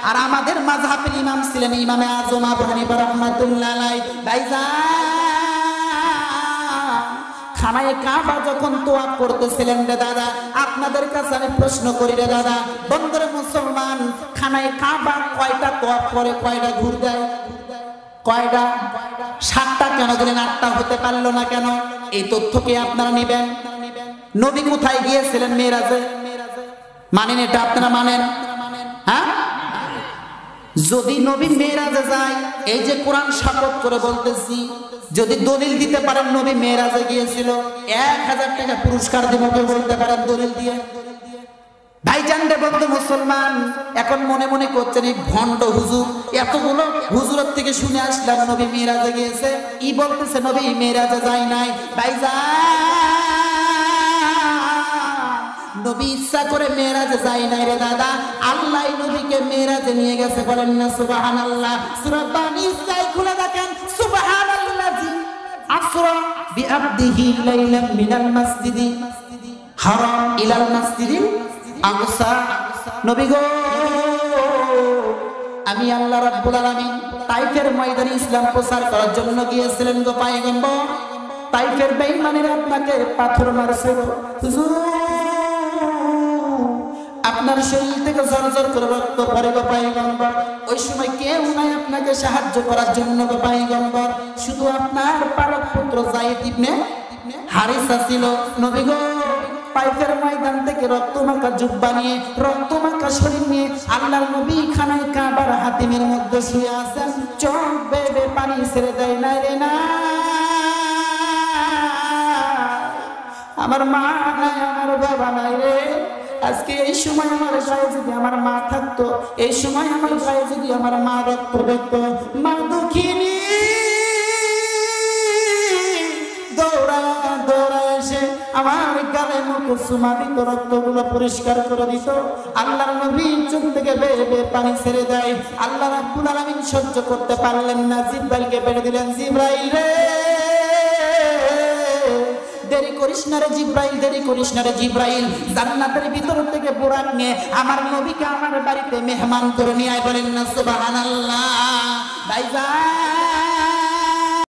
আর আমাদের মাযহাবের ইমাম ছিলেন ইমামে আযম আবু হানিফা রাহমাতুল্লাহ আলাইহি। ভাইজান খানায়ে কাবা যখন তোয়াফ করতেছিলেন রে দাদা, আপনাদের কাছে আমি প্রশ্ন করি রে দাদা, বন্ধুরে মুসলমান, খানায়ে কাবা কয়টা তোয়াফ করে, কয়টা ঘুর দেয়? কয়টা? 7টা কেন দিলেন? 8টা হতে পারলো না কেন? এই তথ্য কি আপনারা নেবেন? নবী কোথায় গিয়েছিলেন মেরাজে? মানেন এটা? আপনারা মানেন? হ্যাঁ, যদি নবী মেরাজে যায়, এই যে কোরআন শপথ করে বলতেছি, যদি দলিল দিতে পারেন নবী মেরাজে গিয়েছিল, 1000 টাকা পুরস্কার দেব, কেউ বলতে পারেন দলিল দিয়ে? ভাইজান রে বন্ধু মুসলমান, এখন মনে মনে করছেন এই ভণ্ড হুজুর, এতগুলো হুজুরের থেকে শুনে আসলাম নবী মেরাজে গিয়েছে, ই বলতেছে নবী মেরাজে যায় নাই। ভাইজান নবী ইচ্ছা করে মেরাজে যায় নাই রে দাদা, আল্লাহ নবীকে মেরাজে নিয়ে গেছে। বলেন না সুবহানাল্লাহ। সূরা বানী ইসরাঈল খুলে দেখেন, সুবহানাল্লাযী আসরা বিআবদিহি লাইলাম মিনাল মাসজিদি হারাম ইলাল মাসজিদিল আকসা। নবী গো, আমি আল্লাহ রাব্বুল আলামিন তাইফের ময়দানে ইসলাম প্রচার করার জন্য গিয়েছিলেন গো পয়গম্বর। তাইফের বেঈমানেরা আপনাকে পাথর মারছে গো হুজুর, আপনার শরীর থেকে ঝরঝর করে রক্ত পড়ে গো পয়গম্বর। ওই সময় কেউ নাই আপনাকে সাহায্য করার জন্য গো পয়গম্বর, শুধু আপনার পালক পুত্র যায়েদ ইবনে হারিসা ছিল। নবী গো, তাইফের ময়দান থেকে রক্তমাখা জুব্বা নিয়ে, রক্তমাখা শরীর নিয়ে আল্লাহর নবী খানায়ে কাবার হাতিমের মধ্যে শুয়ে আছেন, চোখ বেয়ে পানি ছেড়ে দেয় না রে না। আমার মা নাই, আমার বাবা নাই রে। আজকে এই সময় আমার গায়ে যদি আমার মা থাকতো, এই সময় আমার গায়ে যদি আমার মা রক্ত দেখতো, মা দুঃখিনী দৌড়া দৌড়া এসে আমার গালে মুখে চুমা দিত, রক্তগুলো পরিষ্কার করে দিত। আল্লাহর নবী চোখ থেকে বেয়ে বেয়ে পানি ছেড়ে দেয়। আল্লাহ রাব্বুল আলামিন সহ্য করতে পারলেন না, জিব্রাইলকে পেড়ে দিলেন, জিব্রাইল রে দেরি করিস না রে জিব্রাইল, দেরি করিস না রে জিব্রাইল, জান্নাতের ভিতর থেকে বুরাক নিয়ে আমার নবীকে আমার বাড়িতে মেহমান করে নিয়ে আয়। বলেন না সুবহানাল্লাহ। ভাইজান